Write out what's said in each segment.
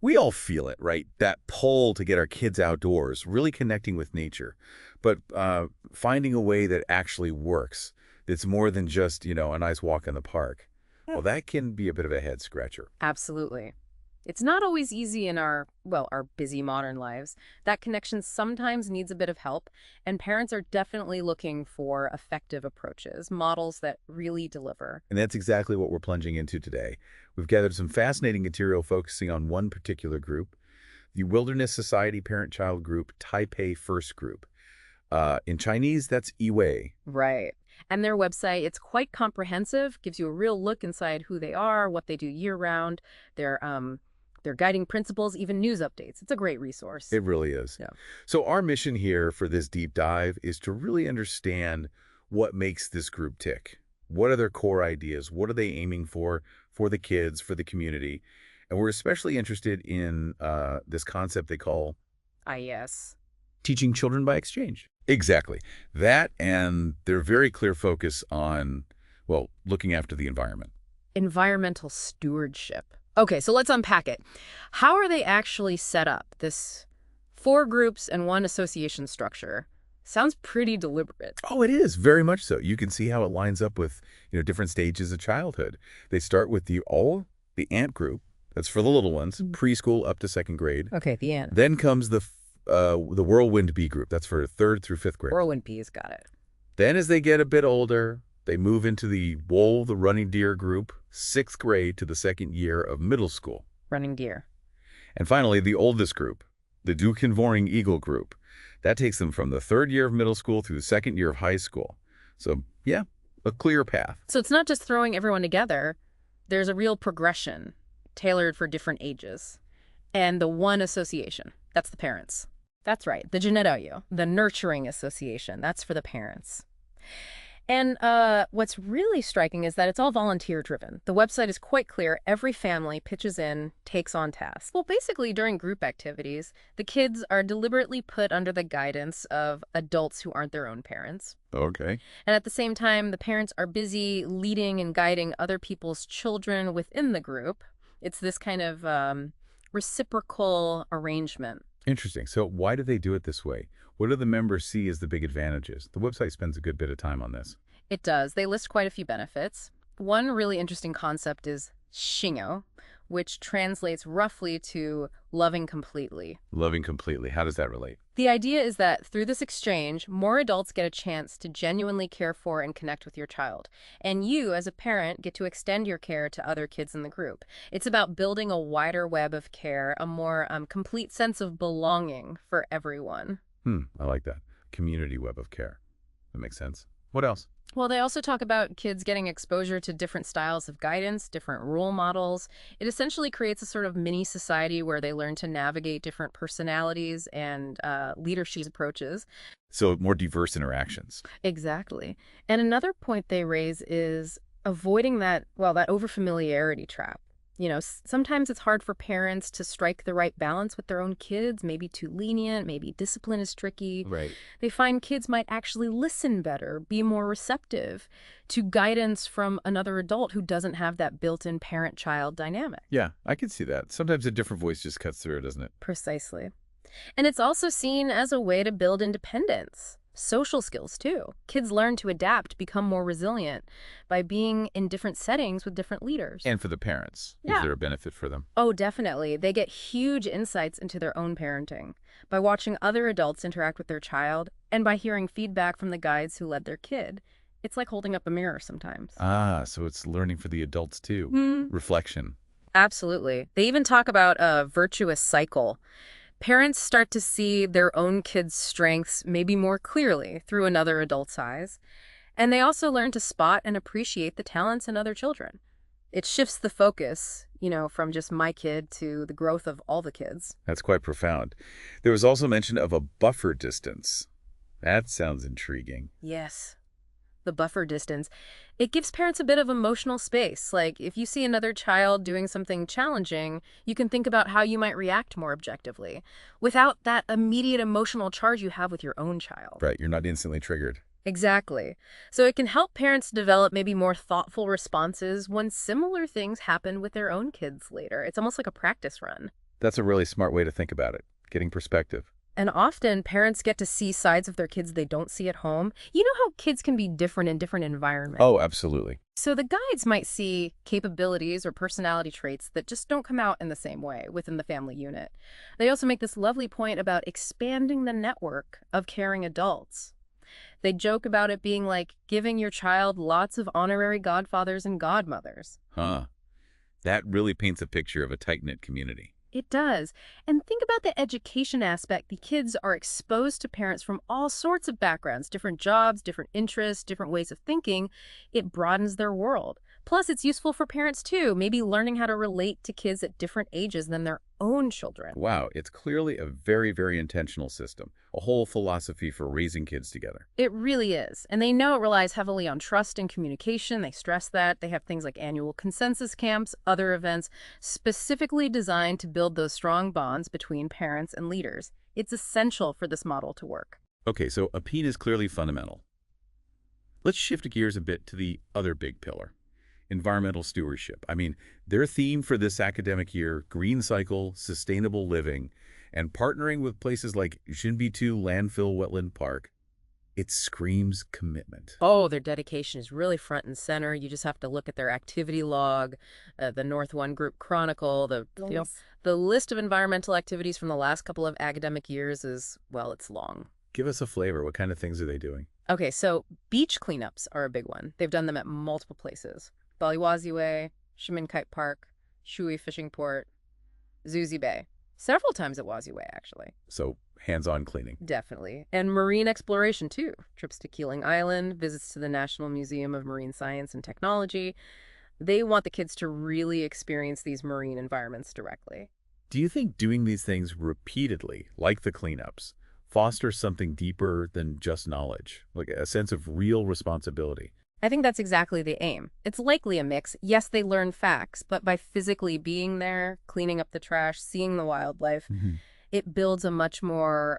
We all feel it, right? That pull to get our kids outdoors, really connecting with nature, but finding a way that actually works, that's more than just, a nice walk in the park. Yeah. Well, that can be a bit of a head scratcher. Absolutely. It's not always easy in our busy modern lives. That connection sometimes needs a bit of help, and parents are definitely looking for effective approaches, models that really deliver. And that's exactly what we're plunging into today. We've gathered some fascinating material focusing on one particular group, the Wilderness Society Parent-Child Group, Taipei First Group. In Chinese, that's Yiwei. Right. And their website, it's quite comprehensive, gives you a real look inside who they are, what they do year round, their guiding principles, even news updates. It's a great resource. It really is. Yeah. So our mission here for this deep dive is to really understand what makes this group tick. What are their core ideas? What are they aiming for the kids, for the community? And we're especially interested in this concept they call Yes. teaching children by exchange. Exactly. That and their very clear focus on, well, looking after the environment. Environmental stewardship. Okay, so let's unpack it. How are they actually set up? This 4 groups and 1 association structure sounds pretty deliberate. Oh, it is, very much so. You can see how it lines up with, different stages of childhood. They start with the ant group. That's for the little ones, preschool up to second grade. Okay, the end. Then comes the whirlwind bee group. That's for third through fifth grade. Whirlwind bees, got it. Then as they get a bit older, they move into the the running deer group, sixth grade to the second year of middle school. Running deer. And finally, the oldest group, the Dukenvoring eagle group. That takes them from the third year of middle school through the second year of high school. So, yeah, a clear path. So it's not just throwing everyone together. There's a real progression tailored for different ages. And the 1 association, that's the parents. That's right, the Jinedoyo, the nurturing association, that's for the parents. And what's really striking is that it's all volunteer-driven. The website is quite clear. Every family pitches in, takes on tasks. Well, basically, during group activities, the kids are deliberately put under the guidance of adults who aren't their own parents. Okay. And at the same time, the parents are busy leading and guiding other people's children within the group. It's this kind of reciprocal arrangement. Interesting. So why do they do it this way? What do the members see as the big advantages? The website spends a good bit of time on this. It does. They list quite a few benefits. One really interesting concept is shingo, which translates roughly to loving completely. Loving completely. How does that relate? The idea is that through this exchange, more adults get a chance to genuinely care for and connect with your child. And you, as a parent, get to extend your care to other kids in the group. It's about building a wider web of care, a more complete sense of belonging for everyone. I like that. Community web of care. That makes sense. What else? Well, they also talk about kids getting exposure to different styles of guidance, different role models. It essentially creates a sort of mini society where they learn to navigate different personalities and leadership approaches. So more diverse interactions. Exactly. And another point they raise is avoiding that overfamiliarity trap. Sometimes it's hard for parents to strike the right balance with their own kids, maybe too lenient, maybe discipline is tricky. Right. They find kids might actually listen better, be more receptive to guidance from another adult who doesn't have that built-in parent-child dynamic. Yeah, I can see that. Sometimes a different voice just cuts through, doesn't it? Precisely. And it's also seen as a way to build independence. Social skills, too. Kids learn to adapt, become more resilient by being in different settings with different leaders. And for the parents. Yeah. Is there a benefit for them? Oh, definitely. They get huge insights into their own parenting by watching other adults interact with their child and by hearing feedback from the guides who led their kid. It's like holding up a mirror sometimes. Ah, so it's learning for the adults too. Reflection. Absolutely. They even talk about a virtuous cycle. Parents start to see their own kids' strengths maybe more clearly through another adult's eyes, and they also learn to spot and appreciate the talents in other children. It shifts the focus, from just my kid to the growth of all the kids. That's quite profound. There was also mention of a buffer distance. That sounds intriguing. Yes. The buffer distance. It gives parents a bit of emotional space. Like, if you see another child doing something challenging, you can think about how you might react more objectively without that immediate emotional charge you have with your own child. Right, you're not instantly triggered. Exactly. So it can help parents develop maybe more thoughtful responses when similar things happen with their own kids later. It's almost like a practice run. That's a really smart way to think about it, getting perspective. And often parents get to see sides of their kids they don't see at home. You know how kids can be different in different environments. Oh, absolutely. So the guides might see capabilities or personality traits that just don't come out in the same way within the family unit. They also make this lovely point about expanding the network of caring adults. They joke about it being like giving your child lots of honorary godfathers and godmothers. Huh. That really paints a picture of a tight-knit community. It does. And think about the education aspect. The kids are exposed to parents from all sorts of backgrounds, different jobs, different interests, different ways of thinking. It broadens their world. Plus, it's useful for parents too, maybe learning how to relate to kids at different ages than their own children. Wow, it's clearly a very, very intentional system, a whole philosophy for raising kids together. It really is. And they know it relies heavily on trust and communication. They stress that. They have things like annual consensus camps, other events specifically designed to build those strong bonds between parents and leaders. It's essential for this model to work. Okay, so APEAN is clearly fundamental. Let's shift gears a bit to the other big pillar, environmental stewardship. I mean, their theme for this academic year, green cycle, sustainable living, and partnering with places like Jinbitu Landfill Wetland Park, it screams commitment. Oh, their dedication is really front and center. You just have to look at their activity log, the North One Group Chronicle, the list of environmental activities from the last couple of academic years is, well, it's long. Give us a flavor. What kind of things are they doing? Okay, so beach cleanups are a big one. They've done them at multiple places. Baliwaziwe, Shiminkai Park, Shui Fishing Port, Zuzi Bay. Several times at Waziwe, actually. So hands-on cleaning. Definitely. And marine exploration, too. Trips to Keeling Island, visits to the National Museum of Marine Science and Technology. They want the kids to really experience these marine environments directly. Do you think doing these things repeatedly, like the cleanups, fosters something deeper than just knowledge, like a sense of real responsibility? I think that's exactly the aim. It's likely a mix. Yes, they learn facts, but by physically being there, cleaning up the trash, seeing the wildlife, it builds a much more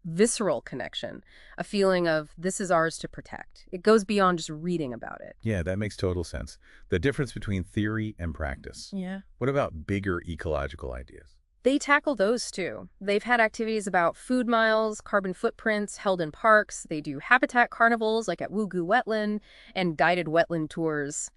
visceral connection, a feeling of this is ours to protect. It goes beyond just reading about it. Yeah, that makes total sense. The difference between theory and practice. Yeah. What about bigger ecological ideas? They tackle those too. They've had activities about food miles, carbon footprints held in parks. They do habitat carnivals like at Wugu Wetland and guided wetland tours.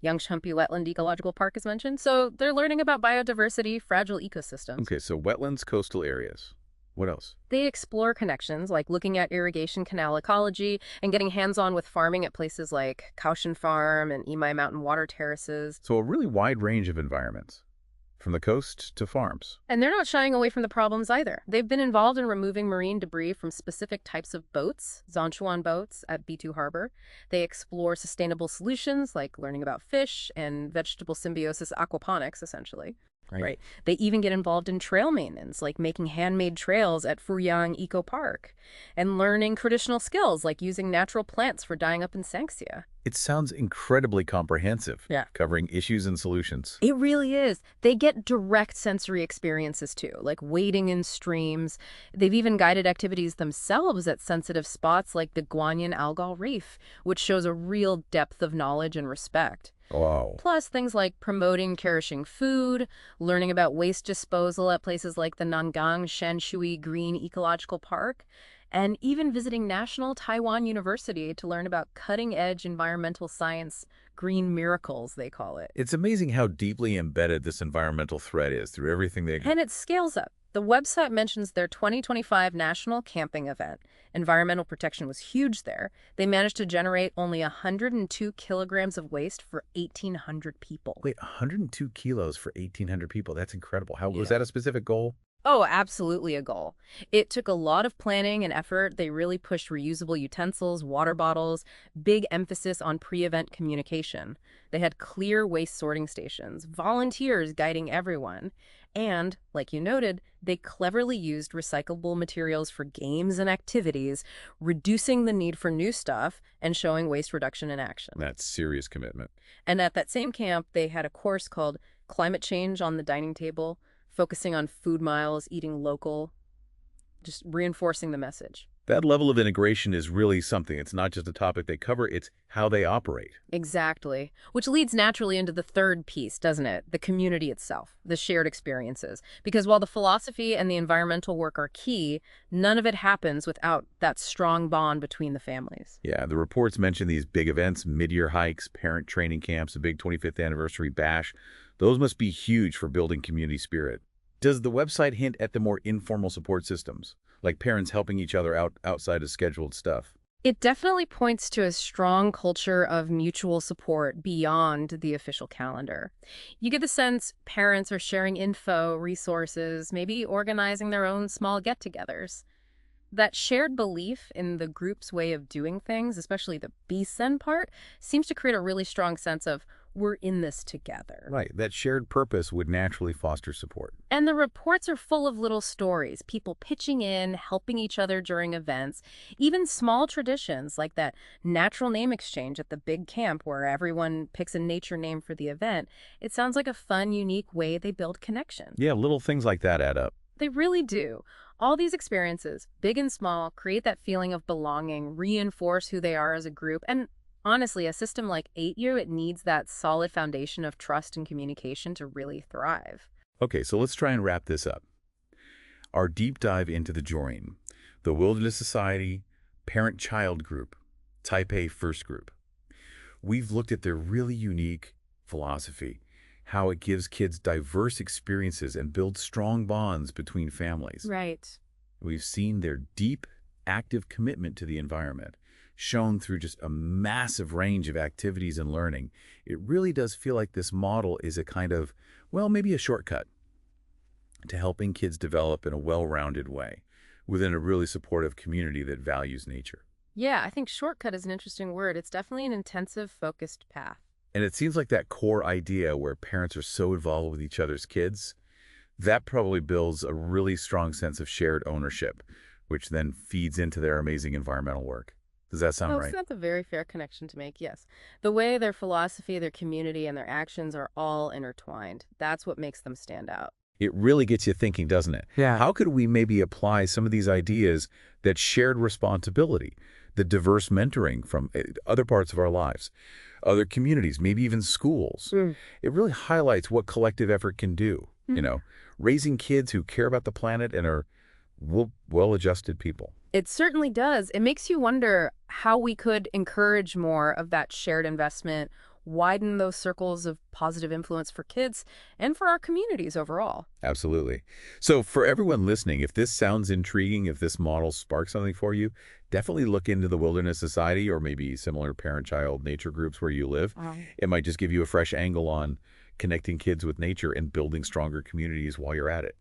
Yangshumpy Wetland Ecological Park is mentioned. So they're learning about biodiversity, fragile ecosystems. Okay, so wetlands, coastal areas. What else? They explore connections like looking at irrigation canal ecology and getting hands-on with farming at places like Kaoshin Farm and Imai Mountain Water Terraces. So a really wide range of environments, from the coast to farms. And they're not shying away from the problems either. They've been involved in removing marine debris from specific types of boats, Zhangchuan boats at B2 Harbor. They explore sustainable solutions like learning about fish and vegetable symbiosis aquaponics, essentially. Right. They even get involved in trail maintenance, like making handmade trails at Fuyang Eco Park, and learning traditional skills like using natural plants for dyeing up insectia. It sounds incredibly comprehensive, Yeah. covering issues and solutions. It really is. They get direct sensory experiences too, like wading in streams. They've even guided activities themselves at sensitive spots like the Guanyin Algal Reef, which shows a real depth of knowledge and respect. Wow. Plus things like promoting cherishing food, learning about waste disposal at places like the Nangang Shanshui Green Ecological Park, and even visiting National Taiwan University to learn about cutting-edge environmental science, green miracles, they call it. It's amazing how deeply embedded this environmental thread is through everything they do. And it scales up. The website mentions their 2025 national camping event. Environmental protection was huge there. They managed to generate only 102 kilograms of waste for 1,800 people. Wait, 102 kilos for 1,800 people. That's incredible. Was that a specific goal? Oh, absolutely a goal. It took a lot of planning and effort. They really pushed reusable utensils, water bottles, big emphasis on pre-event communication. They had clear waste sorting stations, volunteers guiding everyone. And, like you noted, they cleverly used recyclable materials for games and activities, reducing the need for new stuff and showing waste reduction in action. That's serious commitment. And at that same camp, they had a course called Climate Change on the Dining Table, focusing on food miles, eating local, just reinforcing the message. That level of integration is really something. It's not just a topic they cover, it's how they operate. Exactly. Which leads naturally into the third piece, doesn't it? The community itself, the shared experiences. Because while the philosophy and the environmental work are key, none of it happens without that strong bond between the families. Yeah, the reports mention these big events, mid-year hikes, parent training camps, a big 25th anniversary bash. Those must be huge for building community spirit. Does the website hint at the more informal support systems, like parents helping each other out outside of scheduled stuff? It definitely points to a strong culture of mutual support beyond the official calendar. You get the sense parents are sharing info, resources, maybe organizing their own small get-togethers. That shared belief in the group's way of doing things, especially the be-send part, seems to create a really strong sense of we're in this together. Right, that shared purpose would naturally foster support. And the reports are full of little stories, people pitching in, helping each other during events, even small traditions like that natural name exchange at the big camp where everyone picks a nature name for the event. It sounds like a fun, unique way they build connection. Yeah, little things like that add up. They really do. All these experiences, big and small, create that feeling of belonging, reinforce who they are as a group, and honestly, a system like 8U, it needs that solid foundation of trust and communication to really thrive. Okay, so let's try and wrap this up. Our deep dive into the Jorin, the Wilderness Society, Parent-Child Group, Taipei First Group. We've looked at their really unique philosophy, how it gives kids diverse experiences and builds strong bonds between families. Right. We've seen their deep, active commitment to the environment, shown through just a massive range of activities and learning. It really does feel like this model is a kind of, well, maybe a shortcut to helping kids develop in a well-rounded way within a really supportive community that values nature. Yeah, I think shortcut is an interesting word. It's definitely an intensive, focused path. And it seems like that core idea where parents are so involved with each other's kids, that probably builds a really strong sense of shared ownership, which then feeds into their amazing environmental work. Does that sound Oh, right? so that's a very fair connection to make, yes. The way their philosophy, their community, and their actions are all intertwined. That's what makes them stand out. It really gets you thinking, doesn't it? Yeah. How could we maybe apply some of these ideas, that shared responsibility, the diverse mentoring from other parts of our lives, other communities, maybe even schools? It really highlights what collective effort can do, raising kids who care about the planet and are well-adjusted people. It certainly does. It makes you wonder how we could encourage more of that shared investment, widen those circles of positive influence for kids and for our communities overall. Absolutely. So for everyone listening, if this sounds intriguing, if this model sparks something for you, definitely look into the Wilderness Society or maybe similar parent-child nature groups where you live. It might just give you a fresh angle on connecting kids with nature and building stronger communities while you're at it.